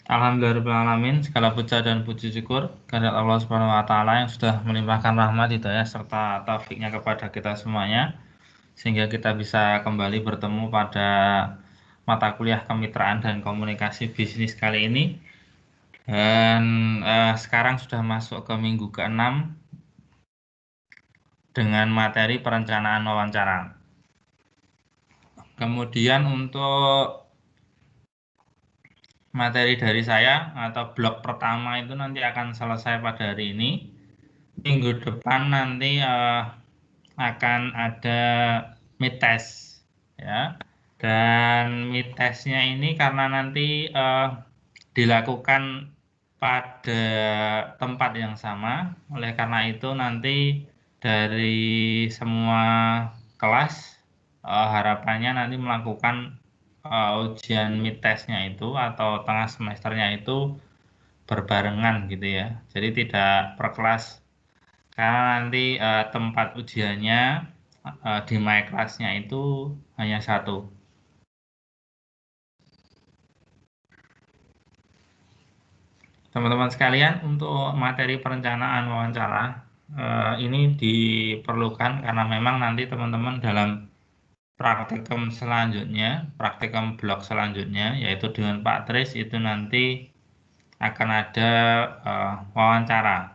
Alhamdulillahirrahmanirrahim, segala puja dan puji syukur kehadirat Allah Subhanahu wa taala yang sudah melimpahkan rahmat, hidayah serta taufiknya kepada kita semuanya sehingga kita bisa kembali bertemu pada mata kuliah kemitraan dan komunikasi bisnis kali ini. Dan sekarang sudah masuk ke minggu ke-6 dengan materi perencanaan wawancara. Kemudian untuk materi dari saya atau blok pertama itu nanti akan selesai pada hari ini. Minggu depan nanti akan ada mid test ya. Dan mid testnya ini karena nanti dilakukan pada tempat yang sama, oleh karena itu nanti dari semua kelas harapannya nanti melakukan ujian mid testnya itu atau tengah semesternya itu berbarengan gitu ya. Jadi tidak per kelas karena nanti tempat ujiannya di my class-nya itu hanya satu. Teman-teman sekalian, untuk materi perencanaan wawancara ini diperlukan karena memang nanti teman-teman dalam praktikum selanjutnya, praktikum blok selanjutnya, yaitu dengan Pak Tris itu nanti akan ada wawancara.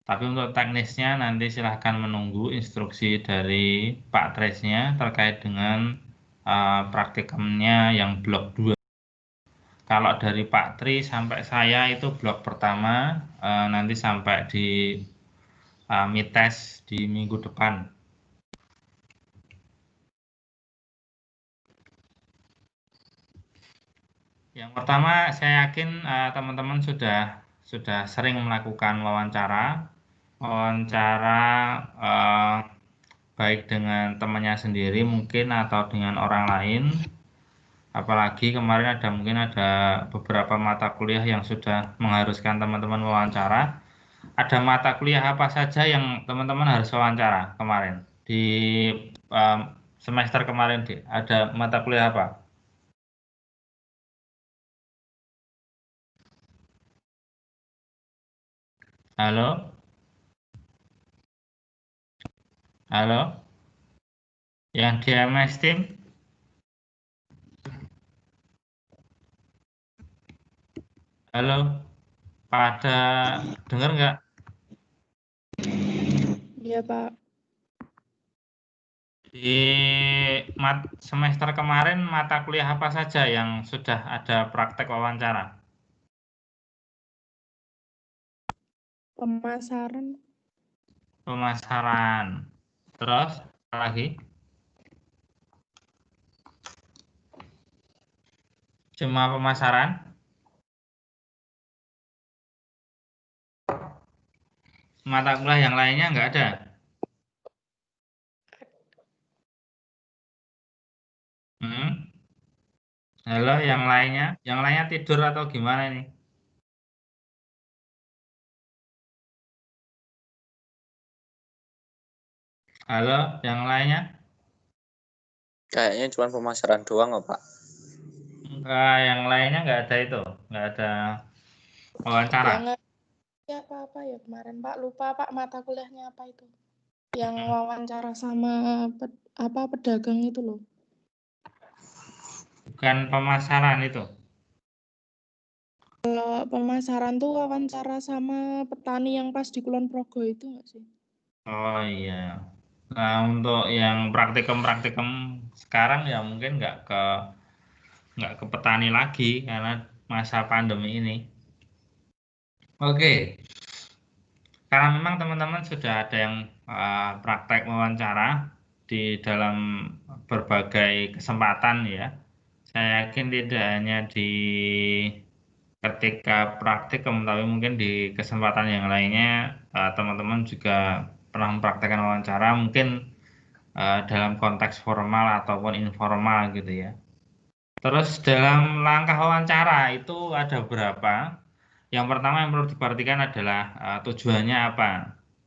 Tapi untuk teknisnya nanti silahkan menunggu instruksi dari Pak Tresnya terkait dengan praktikumnya yang blok 2. Kalau dari Pak Tri sampai saya itu blok pertama nanti sampai di mid test di minggu depan. Yang pertama saya yakin teman-teman sudah sering melakukan wawancara baik dengan temannya sendiri mungkin atau dengan orang lain. Apalagi kemarin mungkin ada beberapa mata kuliah yang sudah mengharuskan teman-teman wawancara. Ada mata kuliah apa saja yang teman-teman harus wawancara kemarin di um, semester kemarin, ada mata kuliah apa? Halo, halo, yang di MS Team, halo, pada dengar nggak? Iya, Pak. Di semester kemarin mata kuliah apa saja yang sudah ada praktek wawancara? Pemasaran. Pemasaran. Terus apa lagi? Cuma pemasaran? Mata kuliah yang lainnya nggak ada? Halo, yang lainnya? Yang lainnya tidur atau gimana nih? Halo, yang lainnya? Kayaknya cuma pemasaran doang kok, Pak. Enggak, yang lainnya nggak ada itu, nggak ada wawancara. Ya nggak ya apa-apa ya kemarin, Pak. Lupa, Pak, mata kuliahnya apa itu. Yang wawancara sama pedagang itu loh. Bukan pemasaran itu. Kalau pemasaran tuh wawancara sama petani yang pas di Kulon Progo itu nggak sih? Oh iya. Nah, untuk yang praktikum-praktikum sekarang ya mungkin nggak ke petani lagi karena masa pandemi ini. Oke. Karena memang teman-teman sudah ada yang praktek wawancara di dalam berbagai kesempatan ya. Saya yakin tidak hanya di ketika praktikum, tapi mungkin di kesempatan yang lainnya teman-teman juga pernah mempraktekkan wawancara, mungkin dalam konteks formal ataupun informal gitu ya. Terus dalam langkah wawancara itu ada berapa? Yang pertama yang perlu diperhatikan adalah tujuannya apa.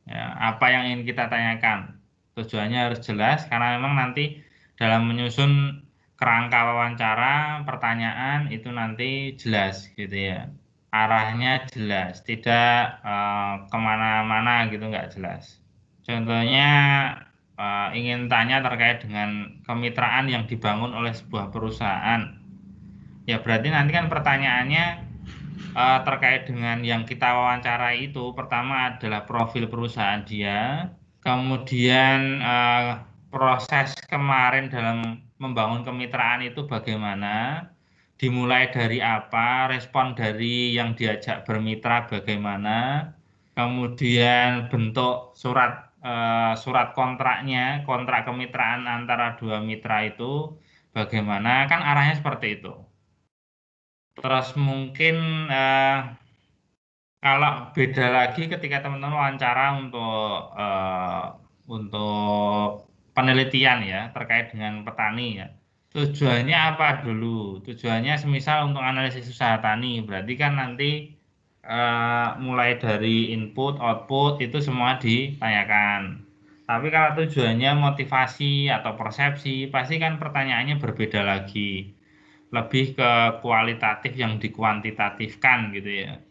Ya, apa yang ingin kita tanyakan. Tujuannya harus jelas karena memang nanti dalam menyusun kerangka wawancara, pertanyaan itu nanti jelas gitu ya. Arahnya jelas, tidak kemana-mana gitu, nggak jelas. Contohnya ingin tanya terkait dengan kemitraan yang dibangun oleh sebuah perusahaan. Ya berarti nanti kan pertanyaannya terkait dengan yang kita wawancarai itu, pertama adalah profil perusahaan dia, kemudian proses kemarin dalam membangun kemitraan itu bagaimana, dimulai dari apa, respon dari yang diajak bermitra bagaimana, kemudian bentuk surat kontraknya, kontrak kemitraan antara dua mitra itu bagaimana, kan arahnya seperti itu. Terus mungkin kalau beda lagi ketika teman-teman wawancara untuk penelitian ya terkait dengan petani ya. Tujuannya apa dulu? Tujuannya semisal untuk analisis usaha tani, berarti kan nanti mulai dari input, output itu semua ditanyakan. Tapi kalau tujuannya motivasi atau persepsi, pasti kan pertanyaannya berbeda lagi. Lebih ke kualitatif yang dikuantitatifkan gitu ya.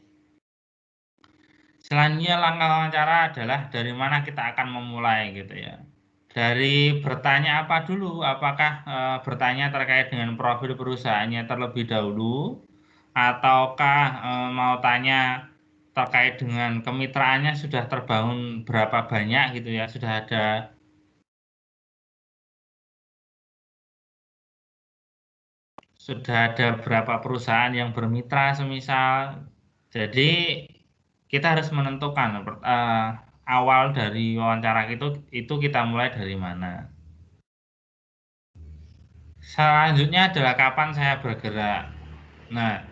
Selanjutnya langkah wawancara adalah dari mana kita akan memulai gitu ya. Dari bertanya apa dulu? Apakah bertanya terkait dengan profil perusahaannya terlebih dahulu, ataukah mau tanya terkait dengan kemitraannya sudah terbangun berapa banyak gitu ya? Sudah ada berapa perusahaan yang bermitra semisal. Jadi kita harus menentukan awal dari wawancara itu kita mulai dari mana. Selanjutnya adalah kapan saya bergerak. Nah,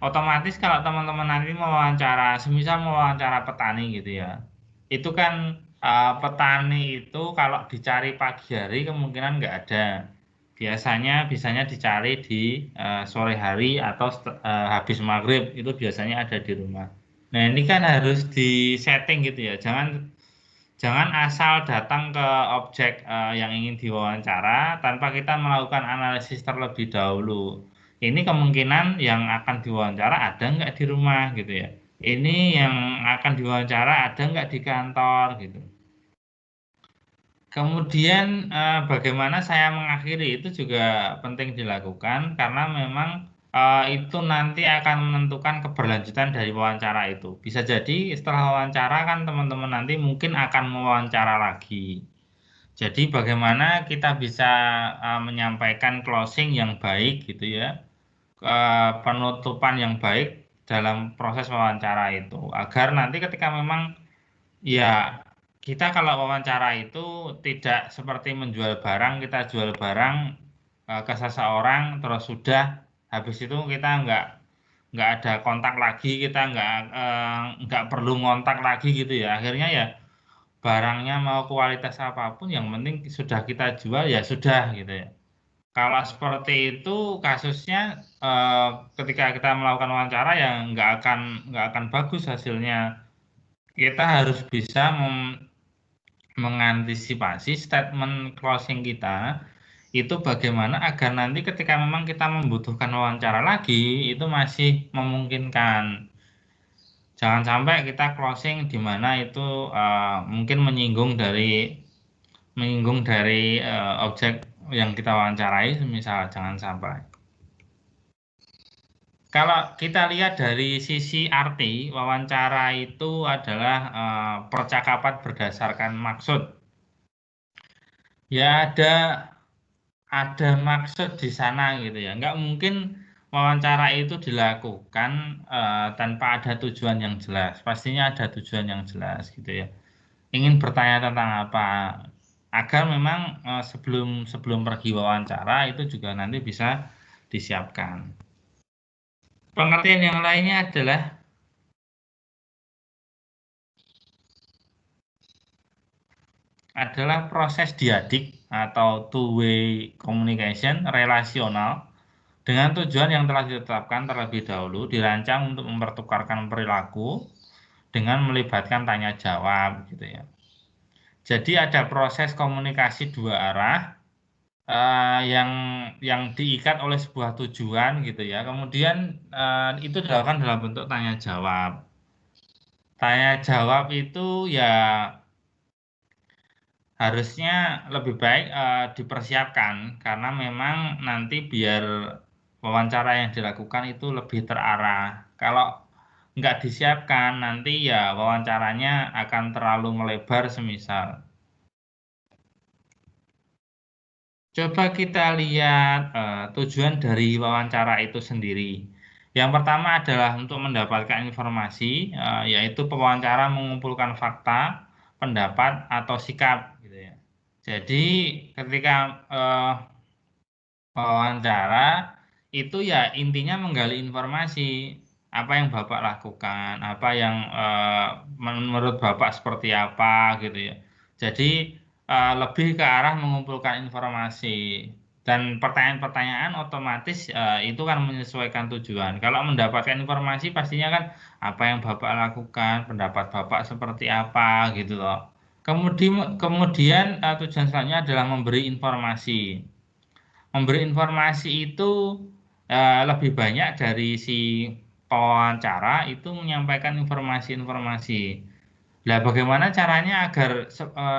otomatis kalau teman-teman nanti mewawancara, semisal mewawancara petani gitu ya, itu kan petani itu kalau dicari pagi hari kemungkinan nggak ada. Bisanya dicari di sore hari atau habis maghrib itu biasanya ada di rumah. Nah ini kan harus di setting gitu ya, jangan asal datang ke objek yang ingin diwawancara tanpa kita melakukan analisis terlebih dahulu. Ini kemungkinan yang akan diwawancara ada nggak di rumah gitu ya. Ini yang akan diwawancara ada nggak di kantor gitu. Kemudian bagaimana saya mengakhiri itu juga penting dilakukan karena memang itu nanti akan menentukan keberlanjutan dari wawancara itu. Bisa jadi setelah wawancara kan teman-teman nanti mungkin akan mewawancara lagi. Jadi bagaimana kita bisa menyampaikan closing yang baik gitu ya, penutupan yang baik dalam proses wawancara itu, agar nanti ketika memang ya kita kalau wawancara itu tidak seperti menjual barang, kita jual barang ke seseorang terus sudah habis itu kita nggak ada kontak lagi, kita nggak perlu ngontak lagi gitu ya. Akhirnya ya barangnya mau kualitas apapun yang penting sudah kita jual ya sudah gitu ya. Kalau seperti itu kasusnya ketika kita melakukan wawancara ya nggak akan bagus hasilnya. Kita harus bisa mengantisipasi statement closing kita itu bagaimana agar nanti ketika memang kita membutuhkan wawancara lagi itu masih memungkinkan. Jangan sampai kita closing di mana itu mungkin menyinggung dari objek yang kita wawancarai, misal jangan sampai. Kalau kita lihat dari sisi arti, wawancara itu adalah percakapan berdasarkan maksud. Ya ada maksud di sana gitu ya. Nggak mungkin wawancara itu dilakukan tanpa ada tujuan yang jelas. Pastinya ada tujuan yang jelas gitu ya. Ingin bertanya tentang apa, agar memang sebelum pergi wawancara itu juga nanti bisa disiapkan. Pengertian yang lainnya adalah proses diadik atau two-way communication relasional dengan tujuan yang telah ditetapkan terlebih dahulu, dirancang untuk mempertukarkan perilaku dengan melibatkan tanya jawab gitu ya. Jadi ada proses komunikasi dua arah yang diikat oleh sebuah tujuan gitu ya. Kemudian itu dilakukan dalam bentuk tanya jawab. Tanya jawab itu ya harusnya lebih baik dipersiapkan karena memang nanti biar wawancara yang dilakukan itu lebih terarah. Kalau nggak disiapkan nanti ya wawancaranya akan terlalu melebar semisal. Coba kita lihat tujuan dari wawancara itu sendiri. Yang pertama adalah untuk mendapatkan informasi, yaitu pewawancara mengumpulkan fakta, pendapat, atau sikap. Gitu ya. Jadi ketika wawancara itu ya intinya menggali informasi apa yang Bapak lakukan, apa yang menurut Bapak seperti apa gitu ya. Jadi lebih ke arah mengumpulkan informasi dan pertanyaan-pertanyaan otomatis itu kan menyesuaikan tujuan. Kalau mendapatkan informasi pastinya kan apa yang Bapak lakukan, pendapat Bapak seperti apa gitu loh. Kemudian tujuan selanjutnya adalah memberi informasi. Memberi informasi itu lebih banyak dari si pewawancara itu menyampaikan informasi-informasi. Nah, bagaimana caranya agar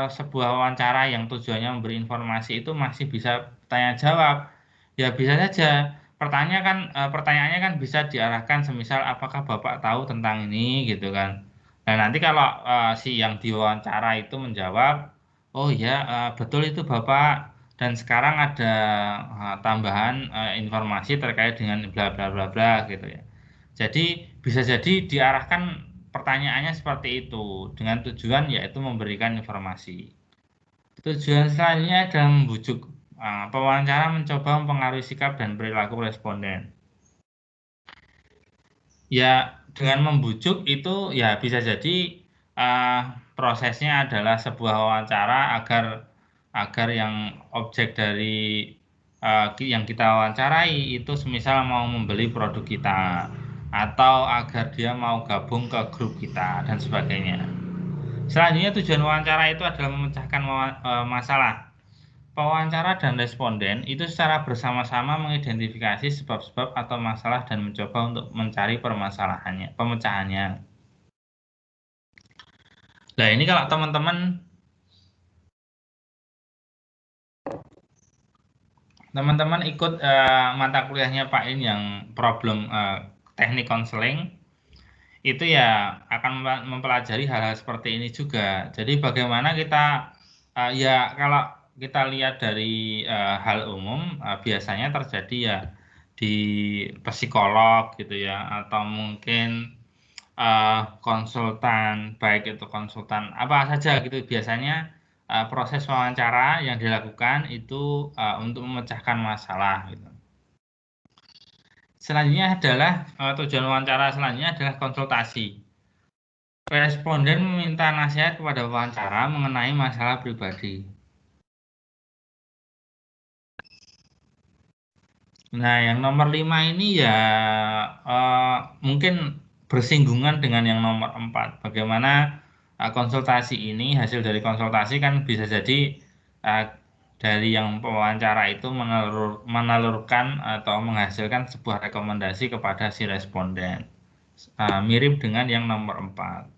sebuah wawancara yang tujuannya memberi informasi itu masih bisa tanya jawab? Ya bisa saja. Pertanyaannya kan bisa diarahkan semisal apakah Bapak tahu tentang ini gitu kan. Nah, nanti kalau si yang diwawancara itu menjawab, oh ya betul itu Bapak dan sekarang ada tambahan informasi terkait dengan bla bla bla bla gitu ya. Jadi bisa jadi diarahkan pertanyaannya seperti itu dengan tujuan yaitu memberikan informasi. Tujuan selanjutnya adalah membujuk pewawancara mencoba mempengaruhi sikap dan perilaku responden. Ya dengan membujuk itu ya bisa jadi prosesnya adalah sebuah wawancara agar agar yang objek dari yang kita wawancarai itu semisal mau membeli produk kita atau agar dia mau gabung ke grup kita dan sebagainya. Selanjutnya tujuan wawancara itu adalah memecahkan masalah. Pewawancara dan responden itu secara bersama-sama mengidentifikasi sebab-sebab atau masalah dan mencoba untuk mencari permasalahannya, pemecahannya. Nah, ini kalau teman-teman ikut mata kuliahnya Pak In yang problem teknik konseling, itu ya akan mempelajari hal-hal seperti ini juga. Jadi bagaimana kita ya kalau kita lihat dari hal umum biasanya terjadi ya di psikolog gitu ya atau mungkin konsultan baik itu konsultan apa saja gitu biasanya proses wawancara yang dilakukan itu untuk memecahkan masalah gitu. Selanjutnya adalah tujuan wawancara selanjutnya adalah konsultasi. Responden meminta nasihat kepada wawancara mengenai masalah pribadi. Nah, yang nomor 5 ini ya mungkin bersinggungan dengan yang nomor 4. Bagaimana konsultasi ini, hasil dari konsultasi kan bisa jadi dari yang pewawancara itu menelurkan atau menghasilkan sebuah rekomendasi kepada si responden. Mirip dengan yang nomor 4.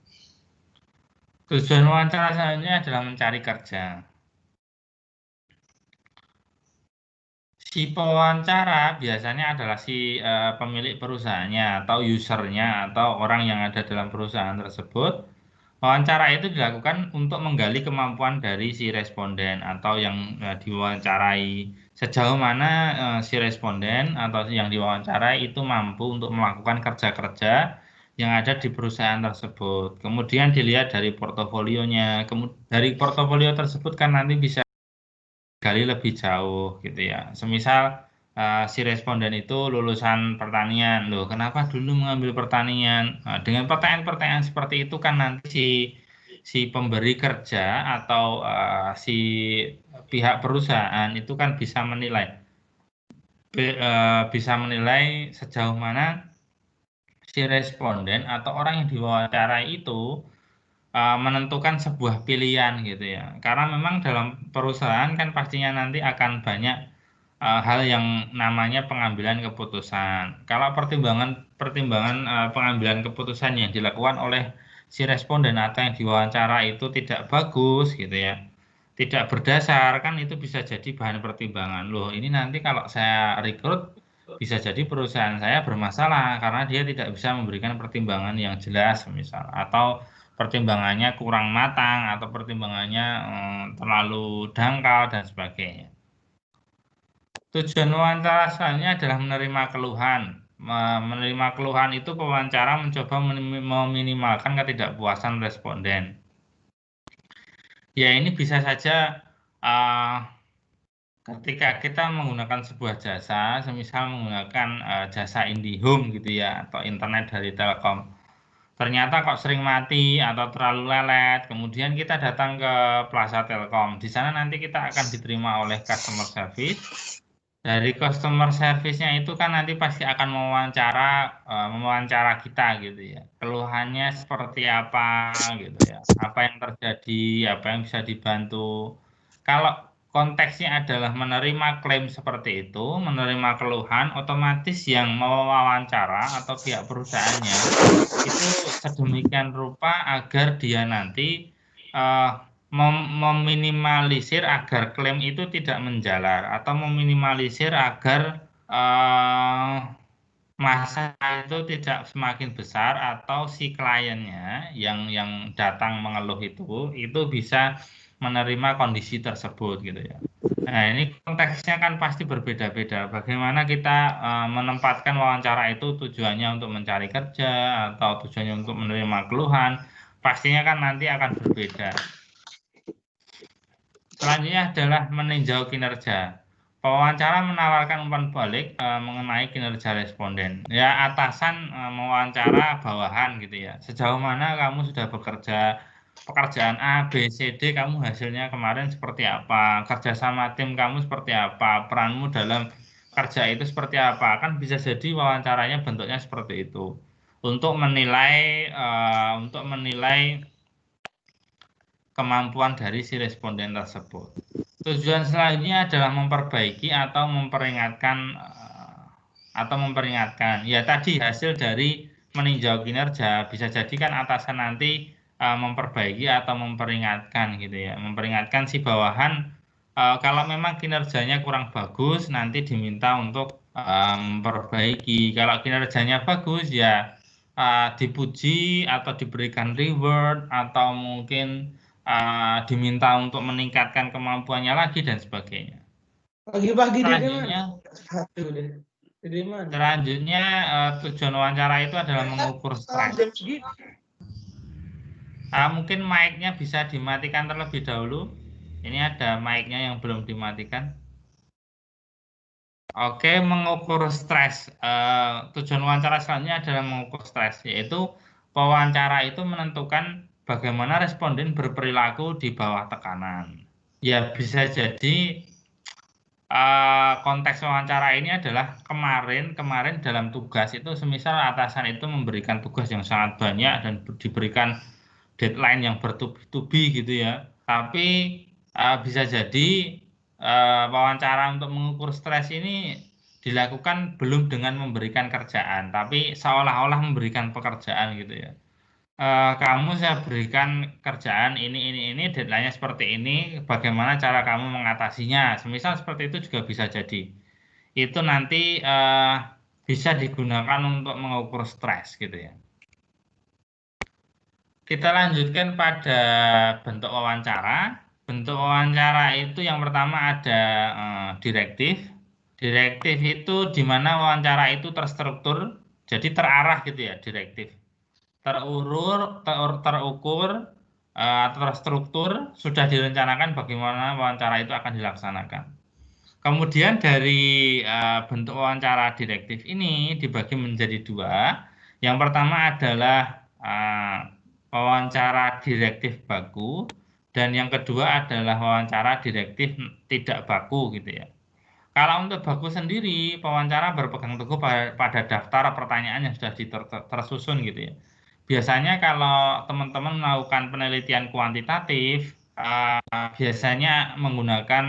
Tujuan wawancara selanjutnya adalah mencari kerja. Si pewawancara biasanya adalah si pemilik perusahaannya atau usernya atau orang yang ada dalam perusahaan tersebut. Wawancara itu dilakukan untuk menggali kemampuan dari si responden atau yang diwawancarai. Sejauh mana si responden atau yang diwawancarai itu mampu untuk melakukan kerja-kerja yang ada di perusahaan tersebut. Kemudian dilihat dari portofolionya. Dari portofolio tersebut kan nanti bisa gali lebih jauh gitu ya. Semisal si responden itu lulusan pertanian, loh kenapa dulu mengambil pertanian? Nah, dengan pertanyaan-pertanyaan seperti itu kan nanti si pemberi kerja atau si pihak perusahaan itu kan bisa menilai sejauh mana si responden atau orang yang diwawancarai itu menentukan sebuah pilihan gitu ya. Karena memang dalam perusahaan kan pastinya nanti akan banyak hal yang namanya pengambilan keputusan. Kalau pertimbangan pengambilan keputusan yang dilakukan oleh si responden atau yang diwawancara itu tidak bagus gitu ya, tidak berdasar, kan itu bisa jadi bahan pertimbangan. Loh, ini nanti kalau saya rekrut bisa jadi perusahaan saya bermasalah karena dia tidak bisa memberikan pertimbangan yang jelas misal, atau pertimbangannya kurang matang, atau pertimbangannya terlalu dangkal dan sebagainya. Tujuan wawancara selanjutnya adalah menerima keluhan. Menerima keluhan itu pewawancara mencoba meminimalkan ketidakpuasan responden. Ya, ini bisa saja ketika kita menggunakan sebuah jasa, semisal menggunakan jasa IndiHome gitu ya, atau internet dari Telkom. Ternyata kok sering mati atau terlalu lelet, kemudian kita datang ke Plaza Telkom. Di sana nanti kita akan diterima oleh customer service. Dari customer service-nya itu kan nanti pasti akan mewawancara kita gitu ya. Keluhannya seperti apa gitu ya. Apa yang terjadi, apa yang bisa dibantu. Kalau konteksnya adalah menerima klaim seperti itu, menerima keluhan, otomatis yang mewawancara atau pihak perusahaannya itu sedemikian rupa agar dia nanti meminimalisir agar klaim itu tidak menjalar, atau meminimalisir agar masa itu tidak semakin besar, atau si kliennya yang datang mengeluh itu bisa menerima kondisi tersebut gitu ya. Nah, ini konteksnya kan pasti berbeda-beda. Bagaimana kita menempatkan wawancara itu tujuannya untuk mencari kerja atau tujuannya untuk menerima keluhan, pastinya kan nanti akan berbeda. Selanjutnya adalah meninjau kinerja. Pewawancara menawarkan umpan balik mengenai kinerja responden. Ya, atasan mewawancara bawahan gitu ya. Sejauh mana kamu sudah bekerja, pekerjaan A, B, C, D, kamu hasilnya kemarin seperti apa? Kerja sama tim kamu seperti apa? Peranmu dalam kerja itu seperti apa? Kan bisa jadi wawancaranya bentuknya seperti itu. Untuk menilai kemampuan dari si responden tersebut. Tujuan selanjutnya adalah memperbaiki atau memperingatkan. Ya, tadi hasil dari meninjau kinerja bisa jadi kan atasan nanti memperbaiki atau memperingatkan gitu ya. Memperingatkan si bawahan kalau memang kinerjanya kurang bagus nanti diminta untuk memperbaiki. Kalau kinerjanya bagus ya dipuji atau diberikan reward, atau mungkin diminta untuk meningkatkan kemampuannya lagi dan sebagainya. Pagi-pagi Selanjutnya tujuan wawancara itu adalah mengukur stres. Mungkin mic-nya bisa dimatikan terlebih dahulu. Ini ada mic-nya yang belum dimatikan. Oke, mengukur stres. Tujuan wawancara selanjutnya adalah mengukur stres, yaitu pewawancara itu menentukan bagaimana responden berperilaku di bawah tekanan. Ya, bisa jadi konteks wawancara ini adalah kemarin dalam tugas itu, semisal atasan itu memberikan tugas yang sangat banyak dan diberikan deadline yang bertubi-tubi gitu ya. Tapi bisa jadi wawancara untuk mengukur stres ini dilakukan belum dengan memberikan kerjaan, tapi seolah-olah memberikan pekerjaan gitu ya. Kamu saya berikan kerjaan ini, deadline-nya seperti ini, bagaimana cara kamu mengatasinya, semisal seperti itu juga bisa jadi. Itu nanti bisa digunakan untuk mengukur stres gitu ya. Kita lanjutkan pada bentuk wawancara. Bentuk wawancara itu yang pertama ada direktif. Direktif itu di mana wawancara itu terstruktur, jadi terarah gitu ya, direktif. Terukur, terstruktur, sudah direncanakan bagaimana wawancara itu akan dilaksanakan. Kemudian dari bentuk wawancara direktif ini dibagi menjadi dua. Yang pertama adalah wawancara direktif baku, dan yang kedua adalah wawancara direktif tidak baku gitu ya. Kalau untuk baku sendiri, pewawancara berpegang teguh pada daftar pertanyaan yang sudah tersusun gitu ya. biasanya kalau teman-teman melakukan penelitian kuantitatif, biasanya menggunakan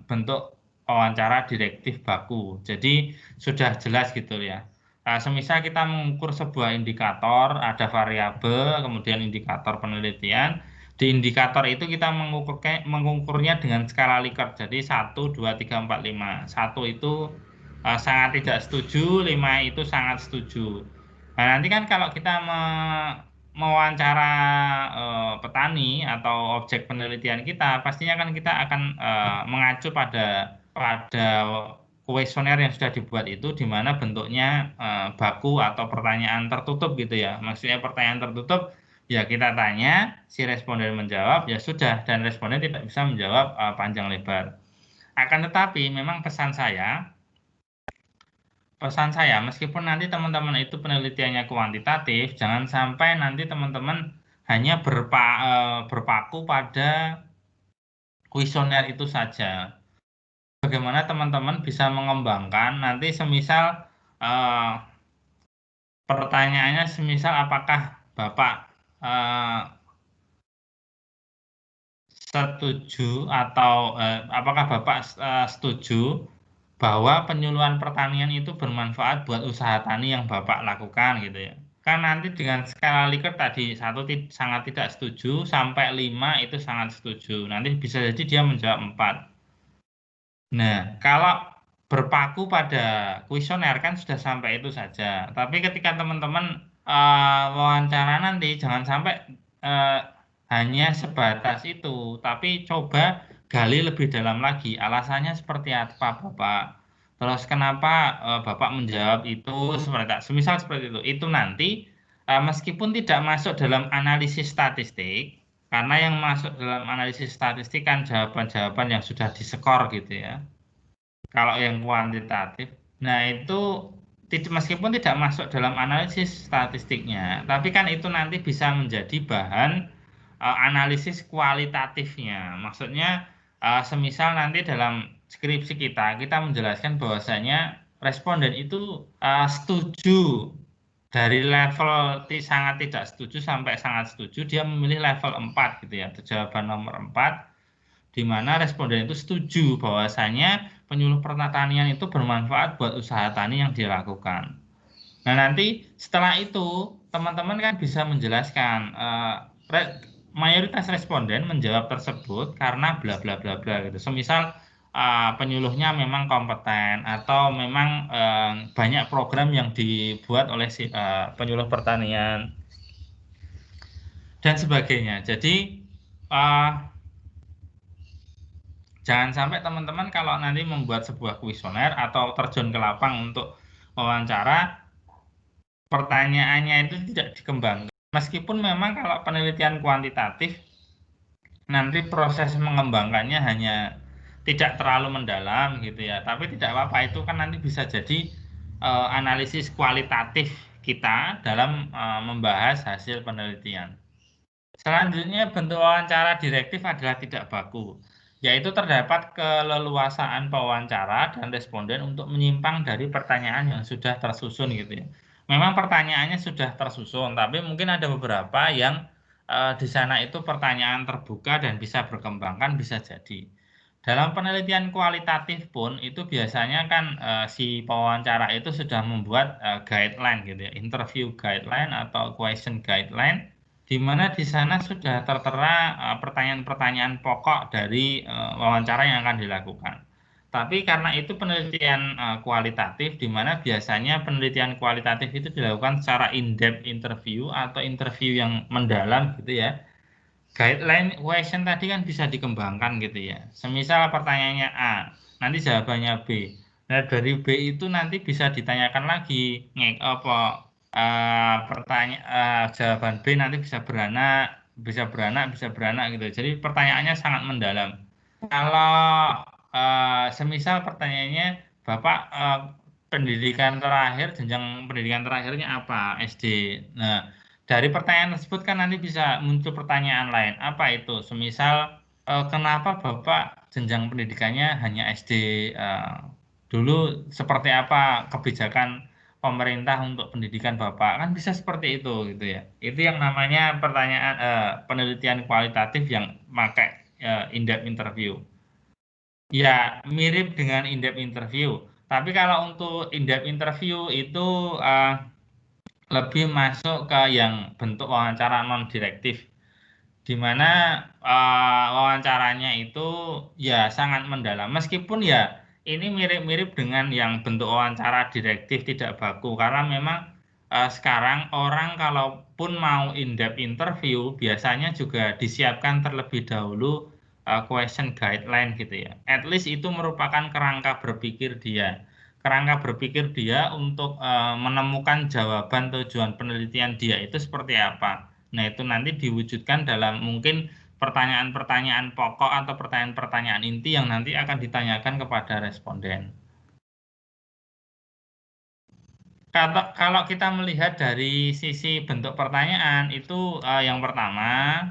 bentuk wawancara direktif baku. Jadi sudah jelas gitu ya. Semisal kita mengukur sebuah indikator, ada variabel, kemudian indikator penelitian. Di indikator itu kita mengukurnya dengan skala Likert. Jadi 1, 2, 3, 4, 5. 1 itu sangat tidak setuju, 5 itu sangat setuju. Nah, nanti kan kalau kita mewawancara petani atau objek penelitian kita, pastinya kan kita akan mengacu pada kuesioner yang sudah dibuat itu, di mana bentuknya baku atau pertanyaan tertutup gitu ya. Maksudnya pertanyaan tertutup, ya kita tanya, si responden menjawab, ya sudah, dan responden tidak bisa menjawab panjang lebar. Akan tetapi memang pesan saya, meskipun nanti teman-teman itu penelitiannya kuantitatif, jangan sampai nanti teman-teman hanya berpaku pada kuesioner itu saja. Bagaimana teman-teman bisa mengembangkan nanti semisal pertanyaannya semisal apakah Bapak setuju atau apakah Bapak setuju bahwa penyuluhan pertanian itu bermanfaat buat usaha tani yang Bapak lakukan gitu ya. Kan nanti dengan skala Likert tadi 1 sangat tidak setuju sampai 5 itu sangat setuju. Nanti bisa jadi dia menjawab 4. Nah, kalau berpaku pada kuesioner kan sudah sampai itu saja. Tapi ketika teman-teman wawancara nanti jangan sampai hanya sebatas itu, tapi coba gali lebih dalam lagi. Alasannya seperti apa, Bapak? Terus kenapa Bapak menjawab itu semisal seperti itu? Itu nanti meskipun tidak masuk dalam analisis statistik, karena yang masuk dalam analisis statistik kan jawaban-jawaban yang sudah diskor gitu ya. Kalau yang kuantitatif, nah itu meskipun tidak masuk dalam analisis statistiknya, tapi kan itu nanti bisa menjadi bahan analisis kualitatifnya. Maksudnya semisal nanti dalam skripsi kita menjelaskan bahwasanya responden itu setuju dari level sangat tidak setuju sampai sangat setuju, dia memilih level 4 gitu ya, jawaban nomor 4, di mana responden itu setuju bahwasanya penyuluh pertanian itu bermanfaat buat usaha tani yang dilakukan. Nah, nanti setelah itu teman-teman kan bisa menjelaskan mayoritas responden menjawab tersebut karena bla bla bla bla gitu. Semisal penyuluhnya memang kompeten atau memang banyak program yang dibuat oleh si penyuluh pertanian dan sebagainya. Jadi jangan sampai teman-teman kalau nanti membuat sebuah kuesioner atau terjun ke lapang untuk wawancara, pertanyaannya itu tidak dikembangkan. Meskipun memang kalau penelitian kuantitatif, nanti proses mengembangkannya hanya tidak terlalu mendalam gitu ya. Tapi tidak apa-apa, itu kan nanti bisa jadi analisis kualitatif kita dalam membahas hasil penelitian. Selanjutnya bentuk wawancara direktif adalah tidak baku, yaitu terdapat keleluasaan pewawancara dan responden untuk menyimpang dari pertanyaan yang sudah tersusun gitu ya. Memang pertanyaannya sudah tersusun, tapi mungkin ada beberapa yang di sana itu pertanyaan terbuka dan bisa berkembang, kan bisa jadi. Dalam penelitian kualitatif pun itu biasanya kan si pewawancara itu sudah membuat guideline gitu ya, interview guideline atau question guideline, di mana di sana sudah tertera pertanyaan-pertanyaan pokok dari wawancara yang akan dilakukan. Tapi karena itu penelitian kualitatif, di mana biasanya penelitian kualitatif itu dilakukan secara in-depth interview atau interview yang mendalam gitu ya. Guideline question tadi kan bisa dikembangkan gitu ya. Semisal pertanyaannya A, nanti jawabannya B. Nah, dari B itu nanti bisa ditanyakan lagi, jawaban B nanti bisa beranak gitu. Jadi pertanyaannya sangat mendalam. Kalau semisal pertanyaannya, Bapak jenjang pendidikan terakhirnya apa? SD. Nah, dari pertanyaan tersebut kan nanti bisa muncul pertanyaan lain. Apa itu? Semisal kenapa Bapak jenjang pendidikannya hanya SD? Dulu seperti apa kebijakan pemerintah untuk pendidikan Bapak, kan bisa seperti itu gitu ya. Itu yang namanya pertanyaan penelitian kualitatif yang pakai in-depth interview. Ya, mirip dengan in-depth interview. Tapi kalau untuk in-depth interview itu lebih masuk ke yang bentuk wawancara non direktif, di mana wawancaranya itu ya sangat mendalam. Meskipun ya ini mirip-mirip dengan yang bentuk wawancara direktif tidak baku, karena memang sekarang orang kalaupun mau in-depth interview biasanya juga disiapkan terlebih dahulu question guideline gitu ya. At least itu merupakan kerangka berpikir dia. Kerangka berpikir dia untuk menemukan jawaban tujuan penelitian dia itu seperti apa. Nah, itu nanti diwujudkan dalam mungkin pertanyaan-pertanyaan pokok atau pertanyaan-pertanyaan inti yang nanti akan ditanyakan kepada responden. Kalau kita melihat dari sisi bentuk pertanyaan itu yang pertama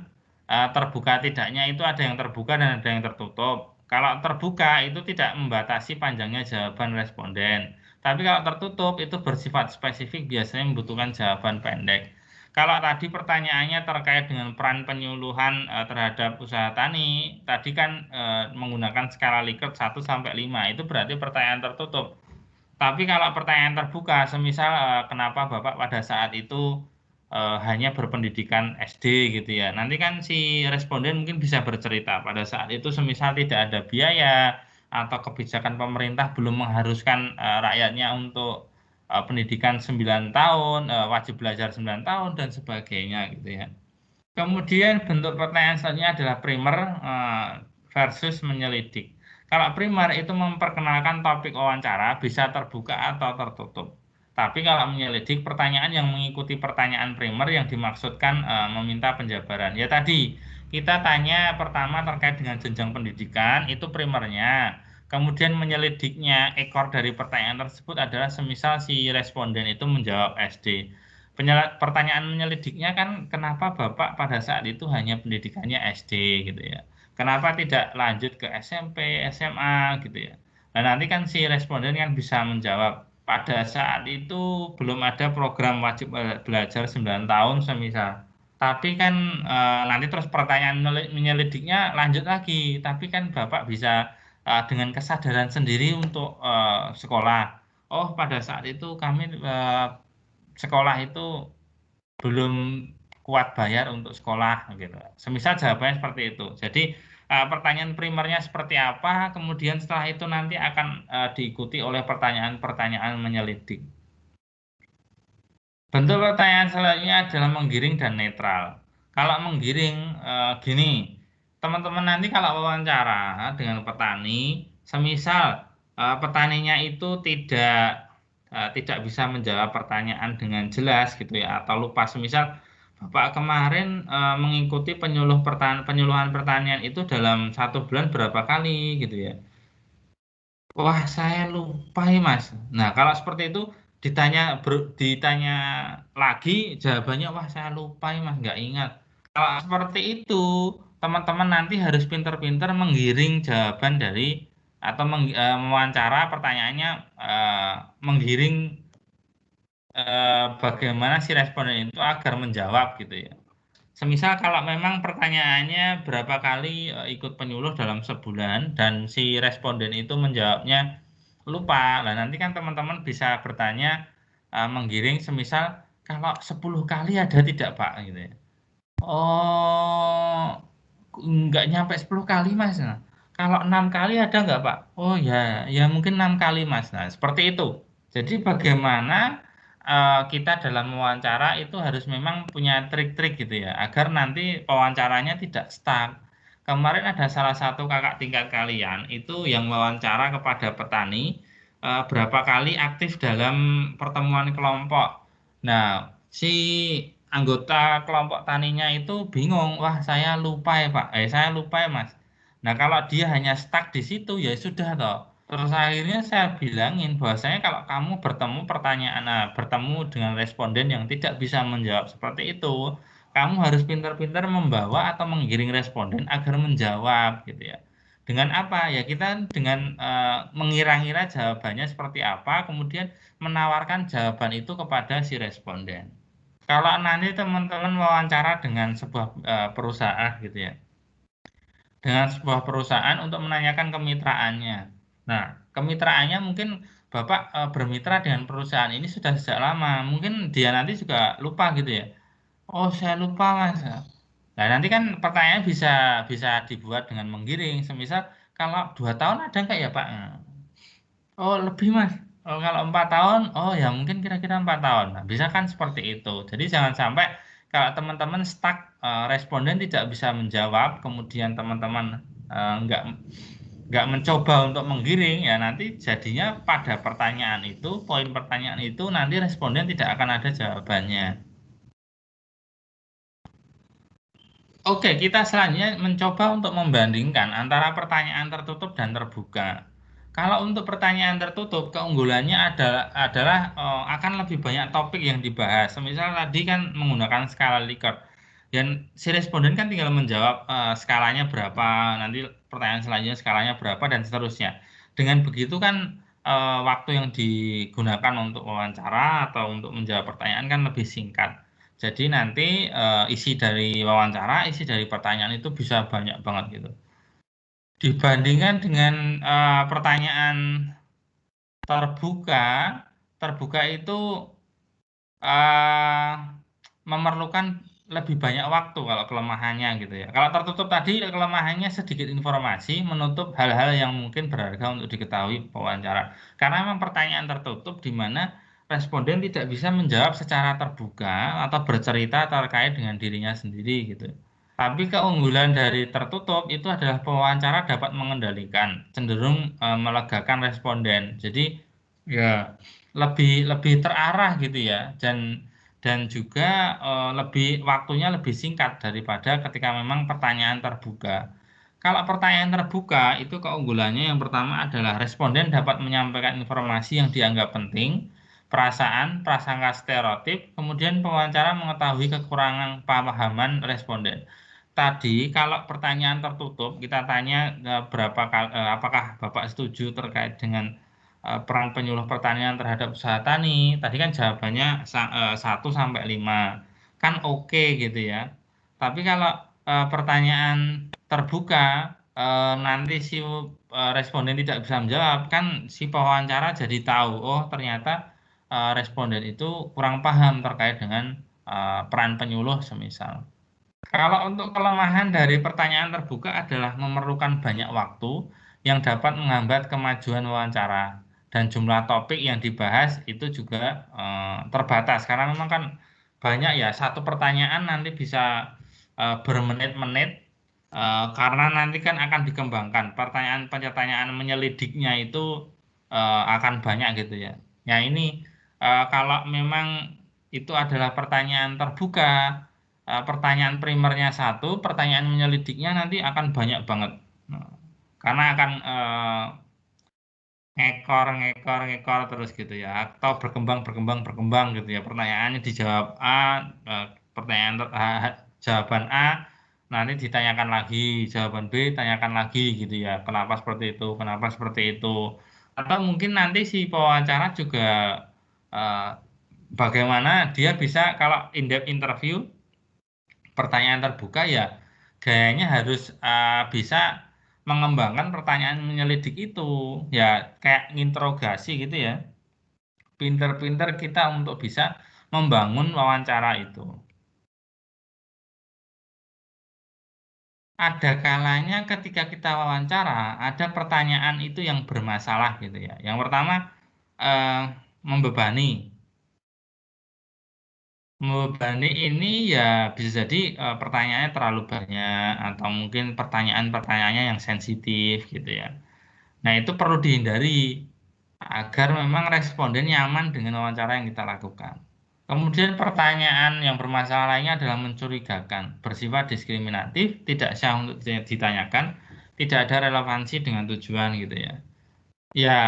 terbuka tidaknya itu ada yang terbuka dan ada yang tertutup. Kalau terbuka itu tidak membatasi panjangnya jawaban responden. Tapi kalau tertutup itu bersifat spesifik biasanya membutuhkan jawaban pendek. Kalau tadi pertanyaannya terkait dengan peran penyuluhan terhadap usaha tani, tadi kan menggunakan skala Likert 1 sampai 5, itu berarti pertanyaan tertutup. Tapi kalau pertanyaan terbuka, semisal kenapa Bapak pada saat itu hanya berpendidikan SD gitu ya. Nanti kan si responden mungkin bisa bercerita pada saat itu semisal tidak ada biaya atau kebijakan pemerintah belum mengharuskan rakyatnya untuk pendidikan 9 tahun, wajib belajar 9 tahun dan sebagainya gitu ya. Kemudian bentuk pertanyaan selanjutnya adalah primer versus menyelidik. Kalau primer itu memperkenalkan topik wawancara bisa terbuka atau tertutup. Tapi kalau menyelidik pertanyaan yang mengikuti pertanyaan primer yang dimaksudkan meminta penjabaran. Ya tadi kita tanya pertama terkait dengan jenjang pendidikan itu primernya. Kemudian menyelidiknya ekor dari pertanyaan tersebut adalah semisal si responden itu menjawab SD. Pertanyaan menyelidiknya kan kenapa Bapak pada saat itu hanya pendidikannya SD gitu ya. Kenapa tidak lanjut ke SMP, SMA gitu ya. Nah nanti kan si responden kan bisa menjawab pada saat itu belum ada program wajib belajar 9 tahun semisal. Tapi kan nanti terus pertanyaan menyelidiknya lanjut lagi. Tapi kan Bapak bisa dengan kesadaran sendiri untuk sekolah. Oh pada saat itu kami sekolah itu belum kuat bayar untuk sekolah gitu. Semisal jawabannya seperti itu. Jadi pertanyaan primernya seperti apa, kemudian setelah itu nanti akan diikuti oleh pertanyaan-pertanyaan menyelidik. Bentuk pertanyaan selanjutnya adalah menggiring dan netral. Kalau menggiring gini, teman-teman nanti kalau wawancara dengan petani, semisal petaninya itu tidak bisa menjawab pertanyaan dengan jelas gitu ya, atau lupa semisal Bapak kemarin mengikuti penyuluhan pertanian itu dalam 1 bulan berapa kali gitu ya. Wah saya lupa ya Mas. Nah kalau seperti itu ditanya lagi jawabannya wah saya lupa ya Mas nggak ingat. Kalau seperti itu teman-teman nanti harus pinter-pinter menggiring jawaban dari atau mewawancara pertanyaannya menggiring bagaimana si responden itu agar menjawab gitu ya. Semisal kalau memang pertanyaannya berapa kali ikut penyuluh dalam sebulan dan si responden itu menjawabnya lupa. Nah, nanti kan teman-teman bisa bertanya menggiring semisal kalau 10 kali ada tidak Pak gitu ya. Oh, nggak nyampe 10 kali Mas. Nah, kalau 6 kali ada nggak Pak? Oh ya, ya mungkin 6 kali Mas. Nah, seperti itu. Jadi bagaimana kita dalam wawancara itu harus memang punya trik-trik gitu ya, agar nanti wawancaranya tidak stuck. Kemarin ada salah satu kakak tingkat kalian itu yang wawancara kepada petani berapa kali aktif dalam pertemuan kelompok. Nah, si anggota kelompok taninya itu bingung, wah saya lupa ya Pak, saya lupa ya Mas. Nah kalau dia hanya stuck di situ ya sudah toh. Terus akhirnya saya bilangin bahwasanya kalau kamu bertemu dengan responden yang tidak bisa menjawab seperti itu, kamu harus pintar-pintar membawa atau menggiring responden agar menjawab gitu ya. Dengan apa? Ya kita dengan mengira-ngira jawabannya seperti apa, kemudian menawarkan jawaban itu kepada si responden. Kalau nanti teman-teman wawancara dengan sebuah perusahaan gitu ya, dengan sebuah perusahaan untuk menanyakan kemitraannya. Nah, kemitraannya mungkin Bapak bermitra dengan perusahaan ini sudah sejak lama. Mungkin dia nanti juga lupa gitu ya. Oh, saya lupa Mas. Nah, nanti kan pertanyaan bisa bisa dibuat dengan menggiring. Semisal kalau 2 tahun ada nggak ya Pak? Oh, lebih Mas. Oh, kalau 4 tahun, oh ya mungkin kira-kira 4 tahun. Nah, bisa kan seperti itu. Jadi jangan sampai kalau teman-teman stuck, responden tidak bisa menjawab, kemudian teman-teman nggak mencoba untuk menggiring, ya nanti jadinya pada pertanyaan itu, poin pertanyaan itu nanti responden tidak akan ada jawabannya. Oke, kita selanjutnya mencoba untuk membandingkan antara pertanyaan tertutup dan terbuka. Kalau untuk pertanyaan tertutup, keunggulannya adalah akan lebih banyak topik yang dibahas. Misal tadi kan menggunakan skala Likert. Dan si responden kan tinggal menjawab skalanya berapa, nanti pertanyaan selanjutnya skalanya berapa, dan seterusnya. Dengan begitu kan waktu yang digunakan untuk wawancara atau untuk menjawab pertanyaan kan lebih singkat. Jadi nanti isi dari wawancara, isi dari pertanyaan itu bisa banyak banget gitu. Dibandingkan dengan pertanyaan terbuka, terbuka itu uh, memerlukan lebih banyak waktu kalau kelemahannya gitu ya. Kalau tertutup tadi kelemahannya sedikit informasi, menutup hal-hal yang mungkin berharga untuk diketahui pewawancara. Karena memang pertanyaan tertutup di mana responden tidak bisa menjawab secara terbuka atau bercerita terkait dengan dirinya sendiri gitu. Tapi keunggulan dari tertutup itu adalah pewawancara dapat mengendalikan, cenderung melegakan responden. Jadi ya lebih lebih terarah gitu ya, dan juga lebih waktunya lebih singkat daripada ketika memang pertanyaan terbuka. Kalau pertanyaan terbuka itu keunggulannya yang pertama adalah responden dapat menyampaikan informasi yang dianggap penting, perasaan, prasangka stereotip, kemudian pewawancara mengetahui kekurangan pemahaman responden. Tadi kalau pertanyaan tertutup kita tanya apakah Bapak setuju terkait dengan peran penyuluh pertanian terhadap usaha tani. Tadi kan jawabannya 1 sampai 5. Kan oke gitu ya. Tapi kalau pertanyaan terbuka nanti si responden tidak bisa menjawab, kan si pewawancara jadi tahu, oh ternyata responden itu kurang paham terkait dengan peran penyuluh semisal. Kalau untuk kelemahan dari pertanyaan terbuka adalah memerlukan banyak waktu yang dapat menghambat kemajuan wawancara, dan jumlah topik yang dibahas itu juga terbatas karena memang kan banyak ya, satu pertanyaan nanti bisa bermenit-menit karena nanti kan akan dikembangkan pertanyaan menyelidiknya itu akan banyak gitu ya. Ya ini kalau memang itu adalah pertanyaan terbuka, pertanyaan primernya satu, pertanyaan menyelidiknya nanti akan banyak banget. Nah, karena akan ngekor terus gitu ya, atau berkembang gitu ya. Pertanyaannya dijawab A, jawaban A, nanti ditanyakan lagi, jawaban B tanyakan lagi gitu ya. Kenapa seperti itu? Kenapa seperti itu? Atau mungkin nanti si pewawancara juga eh, bagaimana dia bisa kalau in-depth interview pertanyaan terbuka ya gayanya harus bisa mengembangkan pertanyaan menyelidik itu ya, kayak nginterogasi gitu ya, pinter-pinter kita untuk bisa membangun wawancara itu. Ada kalanya ketika kita wawancara ada pertanyaan itu yang bermasalah gitu ya. Yang pertama eh, membebani. Membebani ini ya bisa jadi pertanyaannya terlalu banyak atau mungkin pertanyaan-pertanyaannya yang sensitif gitu ya. Nah, itu perlu dihindari agar memang responden nyaman dengan wawancara yang kita lakukan. Kemudian pertanyaan yang bermasalah lainnya adalah mencurigakan, bersifat diskriminatif, tidak sah untuk ditanyakan, tidak ada relevansi dengan tujuan gitu ya. Ya,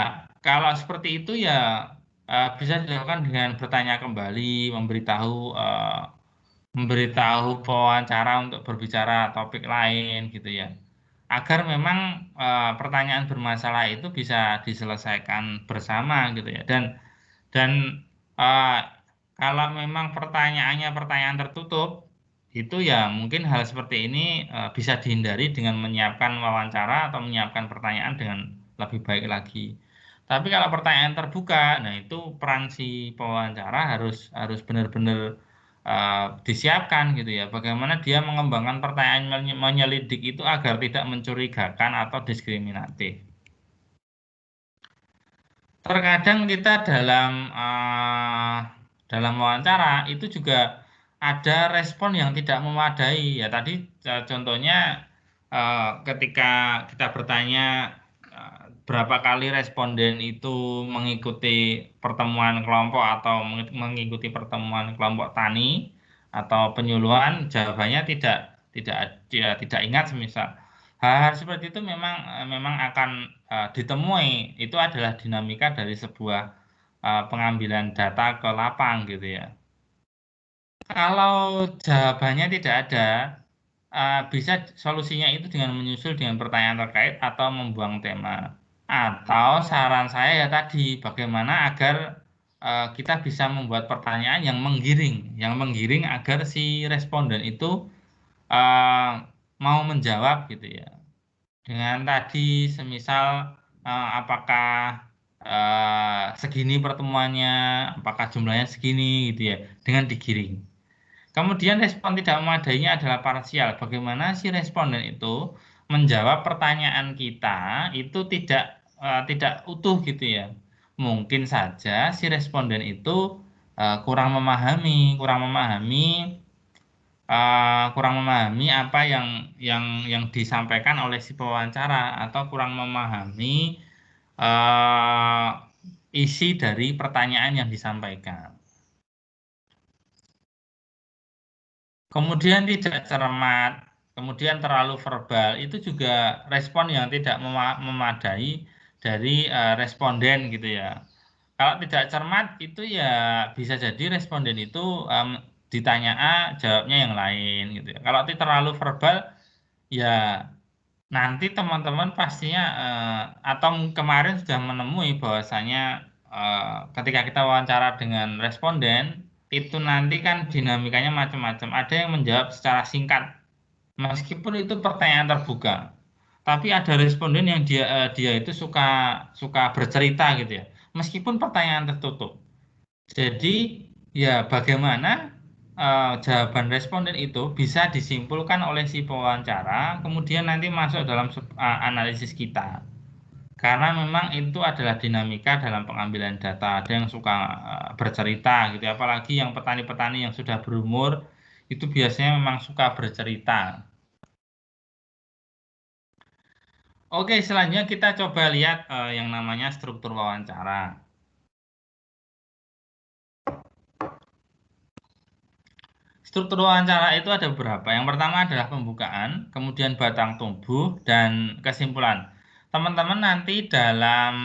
kalau seperti itu ya bisa dilakukan dengan bertanya kembali, memberitahu pewawancara untuk berbicara topik lain gitu ya. agar memang pertanyaan bermasalah itu bisa diselesaikan bersama gitu ya. Dan kalau memang pertanyaannya pertanyaan tertutup, itu ya mungkin hal seperti ini bisa dihindari dengan menyiapkan wawancara atau menyiapkan pertanyaan dengan lebih baik lagi. Tapi kalau pertanyaan terbuka, nah itu peran si pewawancara harus benar-benar disiapkan gitu ya. Bagaimana dia mengembangkan pertanyaan menyelidik itu agar tidak mencurigakan atau diskriminatif. Terkadang kita dalam wawancara itu juga ada respon yang tidak memadai. Ya tadi contohnya ketika kita bertanya berapa kali responden itu mengikuti pertemuan kelompok atau mengikuti pertemuan kelompok tani atau penyuluhan, jawabannya tidak ingat semisal. Hal-hal seperti itu memang akan ditemui. Itu adalah dinamika dari sebuah pengambilan data ke lapang gitu ya. Kalau jawabannya tidak ada, bisa solusinya itu dengan menyusul dengan pertanyaan terkait atau membuang tema. Atau saran saya ya tadi, bagaimana agar kita bisa membuat pertanyaan yang menggiring agar si responden itu mau menjawab gitu ya. Dengan tadi semisal apakah segini pertemuannya, apakah jumlahnya segini gitu ya, dengan digiring. Kemudian respon tidak memadainya adalah parsial. Bagaimana si responden itu menjawab pertanyaan kita itu tidak utuh gitu ya. Mungkin saja si responden itu kurang memahami apa yang disampaikan oleh si pewawancara atau kurang memahami isi dari pertanyaan yang disampaikan. Kemudian tidak cermat, kemudian terlalu verbal, itu juga respon yang tidak memadai dari responden gitu ya. Kalau tidak cermat itu ya bisa jadi responden itu ditanya A, jawabnya yang lain gitu ya. Kalau terlalu verbal ya nanti teman-teman pastinya atau kemarin sudah menemui bahwasanya ketika kita wawancara dengan responden itu nanti kan dinamikanya macam-macam. Ada yang menjawab secara singkat meskipun itu pertanyaan terbuka. Tapi ada responden yang dia itu suka bercerita gitu ya. Meskipun pertanyaan tertutup. Jadi ya bagaimana jawaban responden itu bisa disimpulkan oleh si pewawancara, kemudian nanti masuk dalam analisis kita. Karena memang itu adalah dinamika dalam pengambilan data. Ada yang suka bercerita gitu, apalagi yang petani-petani yang sudah berumur itu biasanya memang suka bercerita. Oke, selanjutnya kita coba lihat yang namanya struktur wawancara. Struktur wawancara itu ada beberapa. Yang pertama adalah pembukaan, kemudian batang tubuh, dan kesimpulan. Teman-teman nanti dalam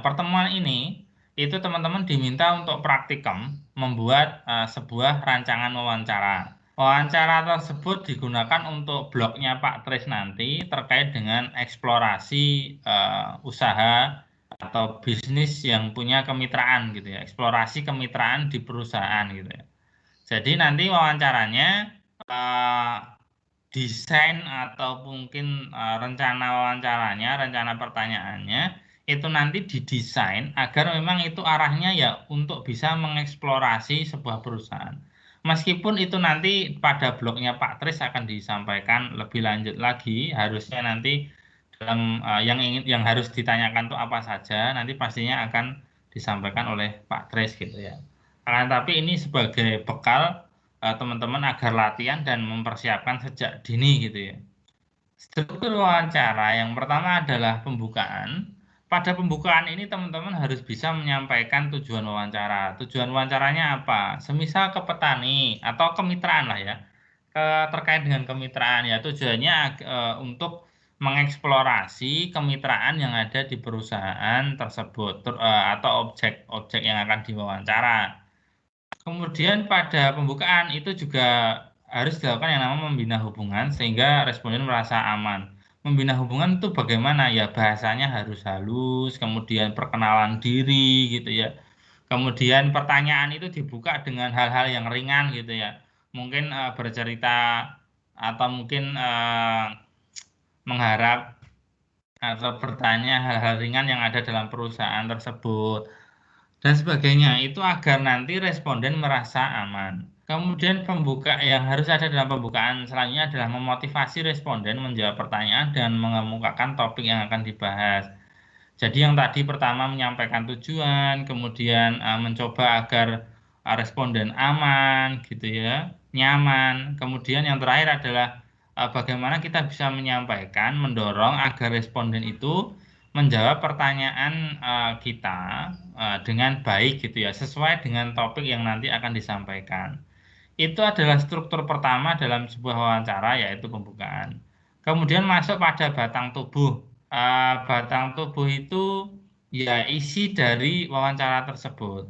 pertemuan ini, itu teman-teman diminta untuk praktikum membuat sebuah rancangan wawancara. Wawancara tersebut digunakan untuk blognya Pak Tris nanti terkait dengan eksplorasi usaha atau bisnis yang punya kemitraan gitu ya. Eksplorasi kemitraan di perusahaan gitu ya. Jadi nanti wawancaranya desain atau mungkin rencana wawancaranya, rencana pertanyaannya itu nanti didesain agar memang itu arahnya ya untuk bisa mengeksplorasi sebuah perusahaan. Meskipun itu nanti pada blognya Pak Tris akan disampaikan lebih lanjut lagi, harusnya nanti dalam yang harus ditanyakan itu apa saja, nanti pastinya akan disampaikan oleh Pak Tris gitu ya. Tapi ini sebagai bekal teman-teman agar latihan dan mempersiapkan sejak dini gitu ya. Struktur wawancara yang pertama adalah pembukaan. Pada pembukaan ini teman-teman harus bisa menyampaikan tujuan wawancara. Tujuan wawancaranya apa? Semisal ke petani atau kemitraan lah ya. Terkait dengan kemitraan ya tujuannya untuk mengeksplorasi kemitraan yang ada di perusahaan tersebut atau objek-objek yang akan diwawancara. Kemudian pada pembukaan itu juga harus dilakukan yang namanya membina hubungan sehingga responden merasa aman. membina hubungan itu bagaimana ya, bahasanya harus halus, kemudian perkenalan diri gitu ya. Kemudian pertanyaan itu dibuka dengan hal-hal yang ringan gitu ya. Mungkin bercerita atau mungkin mengharap atau bertanya hal-hal ringan yang ada dalam perusahaan tersebut dan sebagainya, itu agar nanti responden merasa aman. Kemudian pembuka yang harus ada dalam pembukaan selanjutnya adalah memotivasi responden menjawab pertanyaan dan mengemukakan topik yang akan dibahas. Jadi yang tadi pertama menyampaikan tujuan, kemudian mencoba agar responden aman gitu ya, nyaman. Kemudian yang terakhir adalah bagaimana kita bisa menyampaikan, mendorong agar responden itu menjawab pertanyaan kita dengan baik gitu ya, sesuai dengan topik yang nanti akan disampaikan. Itu adalah struktur pertama dalam sebuah wawancara, yaitu pembukaan. Kemudian masuk pada batang tubuh. Batang tubuh itu ya isi dari wawancara tersebut.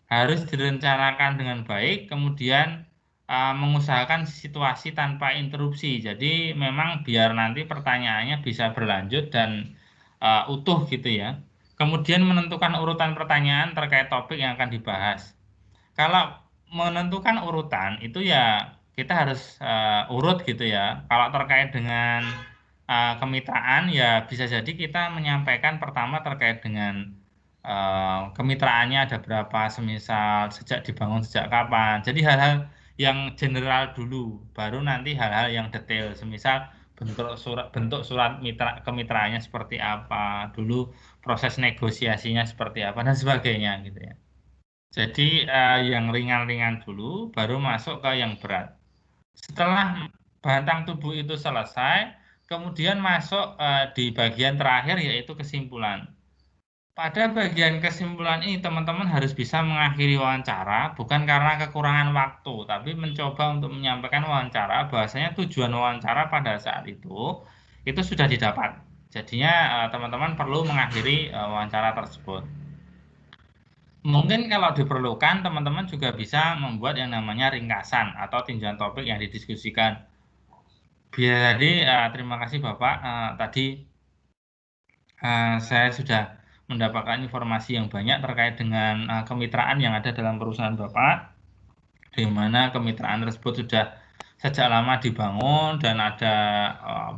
Harus direncanakan dengan baik, kemudian mengusahakan situasi tanpa interupsi. Jadi memang biar nanti pertanyaannya bisa berlanjut dan utuh gitu ya. Kemudian menentukan urutan pertanyaan terkait topik yang akan dibahas. Kalau menentukan urutan itu ya kita harus urut gitu ya. Kalau terkait dengan kemitraan ya bisa jadi kita menyampaikan pertama terkait dengan kemitraannya ada berapa, semisal sejak dibangun sejak kapan. Jadi hal-hal yang general dulu, baru nanti hal-hal yang detail, semisal bentuk surat kemitraannya seperti apa, dulu proses negosiasinya seperti apa dan sebagainya gitu ya. Jadi yang ringan-ringan dulu, baru masuk ke yang berat. Setelah batang tubuh itu selesai, kemudian masuk di bagian terakhir yaitu kesimpulan. Pada bagian kesimpulan ini teman-teman harus bisa mengakhiri wawancara bukan karena kekurangan waktu, tapi mencoba untuk menyampaikan wawancara bahwasanya tujuan wawancara pada saat itu sudah didapat. Jadinya teman-teman perlu mengakhiri wawancara tersebut. Mungkin kalau diperlukan, teman-teman juga bisa membuat yang namanya ringkasan atau tinjauan topik yang didiskusikan. Jadi, terima kasih Bapak. Tadi saya sudah mendapatkan informasi yang banyak terkait dengan kemitraan yang ada dalam perusahaan Bapak, di mana kemitraan tersebut sudah sejak lama dibangun dan ada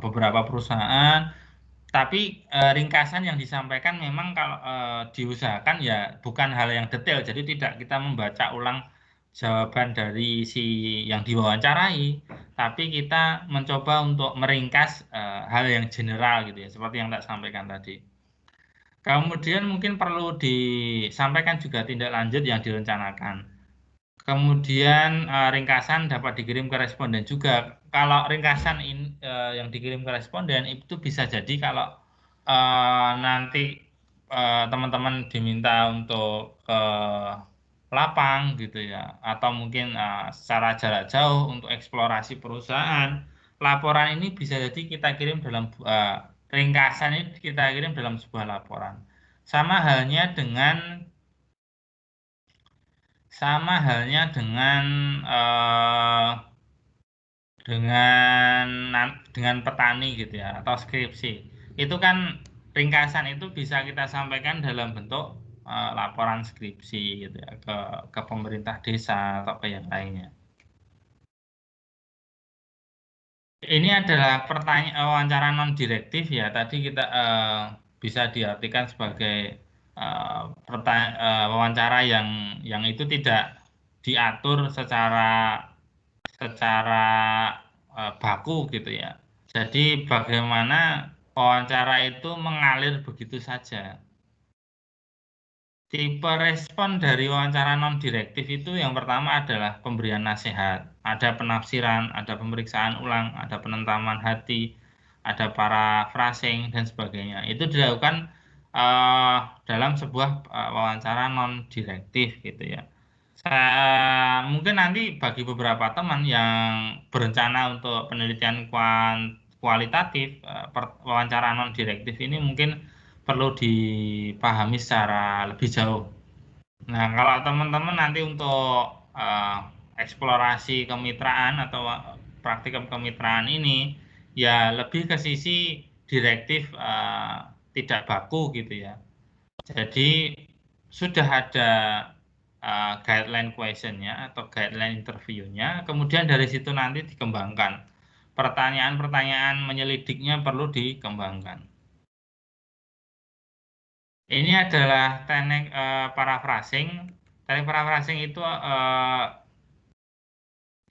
beberapa perusahaan. Tapi ringkasan yang disampaikan memang kalau diusahakan ya bukan hal yang detail, jadi tidak kita membaca ulang jawaban dari si yang diwawancarai, tapi kita mencoba untuk meringkas hal yang general gitu ya, seperti yang tak sampaikan tadi. Kemudian mungkin perlu disampaikan juga tindak lanjut yang direncanakan. Kemudian ringkasan dapat dikirim ke responden juga. Kalau ringkasan yang dikirim ke responden itu bisa jadi kalau nanti teman-teman diminta untuk ke lapang gitu ya, atau mungkin secara jarak jauh untuk eksplorasi perusahaan, laporan ini bisa jadi kita kirim dalam ringkasan ini kita kirim dalam sebuah laporan. Sama halnya dengan dengan petani gitu ya atau skripsi. Itu kan ringkasan itu bisa kita sampaikan dalam bentuk laporan skripsi gitu ya ke pemerintah desa atau ke yang lainnya. Ini adalah pertanyaan wawancara non direktif ya. Tadi kita bisa diartikan sebagai wawancara yang itu tidak diatur secara baku gitu ya. Jadi bagaimana wawancara itu mengalir begitu saja. Tipe respon dari wawancara non direktif itu yang pertama adalah pemberian nasihat, ada penafsiran, ada pemeriksaan ulang, ada penentaman hati, ada paraphrasing dan sebagainya. Itu dilakukan dalam sebuah wawancara non direktif gitu ya. Mungkin nanti bagi beberapa teman yang berencana untuk penelitian kualitatif, wawancara non direktif ini mungkin perlu dipahami secara lebih jauh. Nah, kalau teman-teman nanti untuk eksplorasi kemitraan atau praktikum kemitraan ini, ya lebih ke sisi direktif tidak baku gitu ya. Jadi sudah ada guideline question-nya atau guideline interview-nya, kemudian dari situ nanti dikembangkan. Pertanyaan-pertanyaan menyelidiknya perlu dikembangkan. Ini adalah teknik paraphrasing. Teknik paraphrasing itu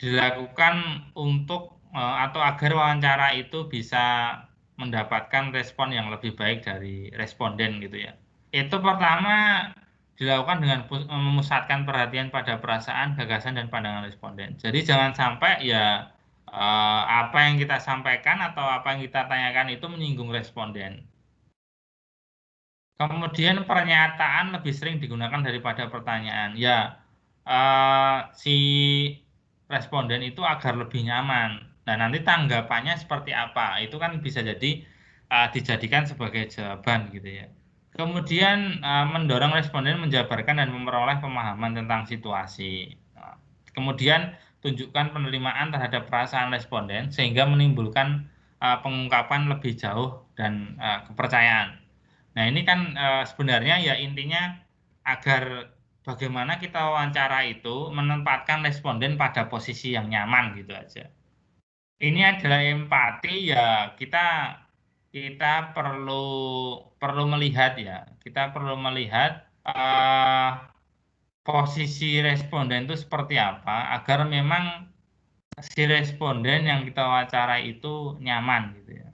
dilakukan untuk atau agar wawancara itu bisa mendapatkan respon yang lebih baik dari responden gitu ya. Itu pertama dilakukan dengan memusatkan perhatian pada perasaan, gagasan, dan pandangan responden. Jadi jangan sampai ya apa yang kita sampaikan atau apa yang kita tanyakan itu menyinggung responden. Kemudian pernyataan lebih sering digunakan daripada pertanyaan. Ya, si responden itu agar lebih nyaman. Nah, nanti tanggapannya seperti apa? Itu kan bisa jadi dijadikan sebagai jawaban gitu ya. Kemudian mendorong responden menjabarkan dan memperoleh pemahaman tentang situasi. Kemudian tunjukkan penerimaan terhadap perasaan responden sehingga menimbulkan pengungkapan lebih jauh dan kepercayaan. Nah, ini kan sebenarnya ya intinya agar bagaimana kita wawancara itu menempatkan responden pada posisi yang nyaman gitu aja. Ini adalah empati ya kita perlu melihat ya, kita perlu melihat posisi responden itu seperti apa agar memang si responden yang kita wawancara itu nyaman gitu ya.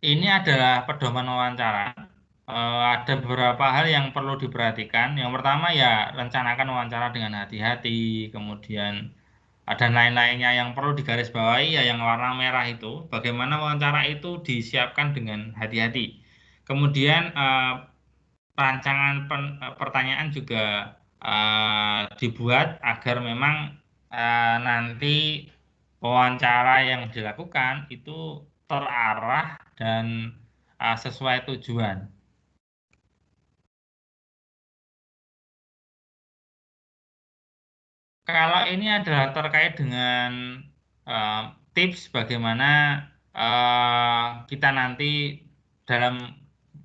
Ini adalah pedoman wawancara. Ada beberapa hal yang perlu diperhatikan. Yang pertama ya rencanakan wawancara dengan hati-hati, kemudian ada lain-lainnya yang perlu digarisbawahi ya yang warna merah itu. Bagaimana wawancara itu disiapkan dengan hati-hati. Kemudian rancangan pertanyaan juga dibuat agar memang nanti wawancara yang dilakukan itu terarah dan sesuai tujuan. Kalau ini adalah terkait dengan tips bagaimana kita nanti dalam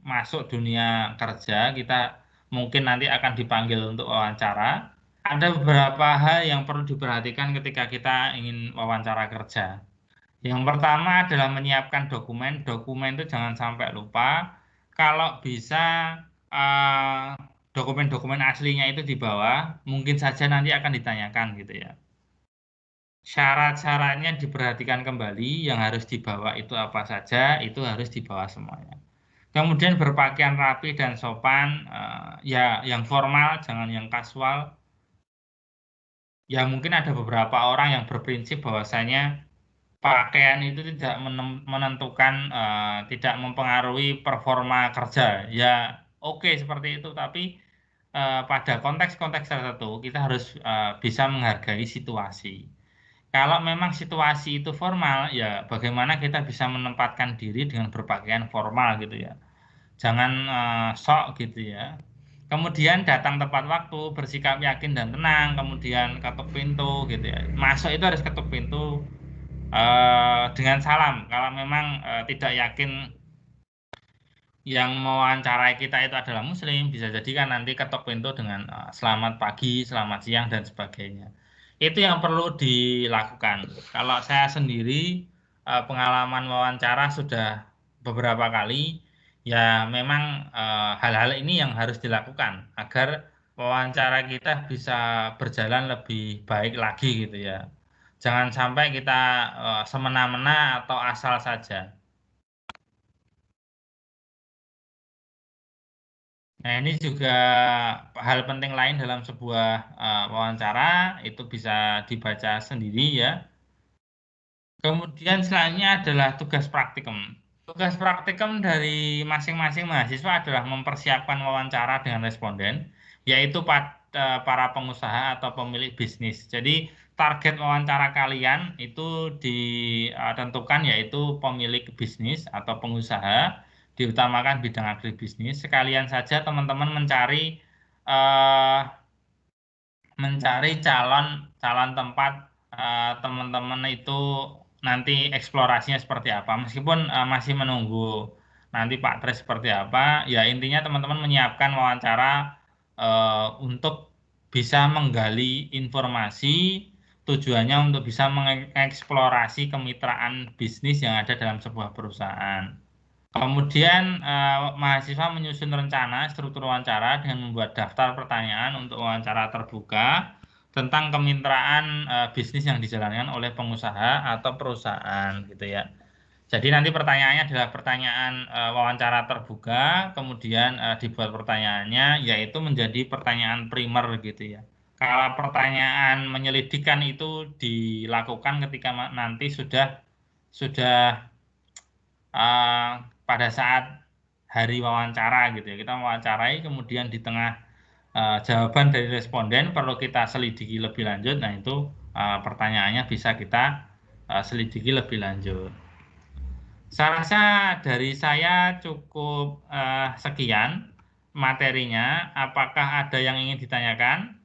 masuk dunia kerja, kita mungkin nanti akan dipanggil untuk wawancara. Ada beberapa hal yang perlu diperhatikan ketika kita ingin wawancara kerja. Yang pertama adalah menyiapkan dokumen. Dokumen itu jangan sampai lupa. Kalau bisa dokumen-dokumen aslinya itu dibawa, mungkin saja nanti akan ditanyakan gitu ya. Syarat-syaratnya diperhatikan kembali, yang harus dibawa itu apa saja, itu harus dibawa semuanya. Kemudian berpakaian rapi dan sopan, ya yang formal, jangan yang kasual. Ya mungkin ada beberapa orang yang berprinsip bahwasanya pakaian itu tidak menentukan, tidak mempengaruhi performa kerja. Ya oke seperti itu, tapi pada konteks-konteks tertentu kita harus bisa menghargai situasi. Kalau memang situasi itu formal, ya bagaimana kita bisa menempatkan diri dengan berpakaian formal gitu ya. Jangan sok gitu ya. Kemudian datang tepat waktu, bersikap yakin dan tenang, kemudian ketuk pintu gitu ya. Masuk itu harus ketuk pintu dengan salam. Kalau memang tidak yakin yang mewawancarai kita itu adalah muslim, bisa jadi kan nanti ketok pintu dengan selamat pagi, selamat siang, dan sebagainya. Itu yang perlu dilakukan. Kalau saya sendiri pengalaman wawancara sudah beberapa kali, ya memang hal-hal ini yang harus dilakukan agar wawancara kita bisa berjalan lebih baik lagi gitu ya. Jangan sampai kita semena-mena atau asal saja. Nah, ini juga hal penting lain dalam sebuah wawancara, itu bisa dibaca sendiri ya. Kemudian selanjutnya adalah tugas praktikum. Tugas praktikum dari masing-masing mahasiswa adalah mempersiapkan wawancara dengan responden, yaitu para pengusaha atau pemilik bisnis. Jadi target wawancara kalian itu ditentukan yaitu pemilik bisnis atau pengusaha, diutamakan bidang agribisnis. Sekalian saja teman-teman eh, mencari calon tempat teman-teman itu nanti eksplorasinya seperti apa. Meskipun masih menunggu nanti Pak Tres seperti apa, ya intinya teman-teman menyiapkan wawancara untuk bisa menggali informasi, tujuannya untuk bisa mengeksplorasi kemitraan bisnis yang ada dalam sebuah perusahaan. Kemudian mahasiswa menyusun rencana struktur wawancara dengan membuat daftar pertanyaan untuk wawancara terbuka tentang kemitraan bisnis yang dijalankan oleh pengusaha atau perusahaan gitu ya. Jadi nanti pertanyaannya adalah pertanyaan wawancara terbuka, kemudian dibuat pertanyaannya yaitu menjadi pertanyaan primer gitu ya. Kalau pertanyaan menyelidikkan itu dilakukan ketika nanti sudah pada saat hari wawancara gitu ya. Kita mewawancarai kemudian di tengah jawaban dari responden perlu kita selidiki lebih lanjut. Nah, itu pertanyaannya bisa kita selidiki lebih lanjut. Saya rasa dari saya cukup sekian materinya. Apakah ada yang ingin ditanyakan?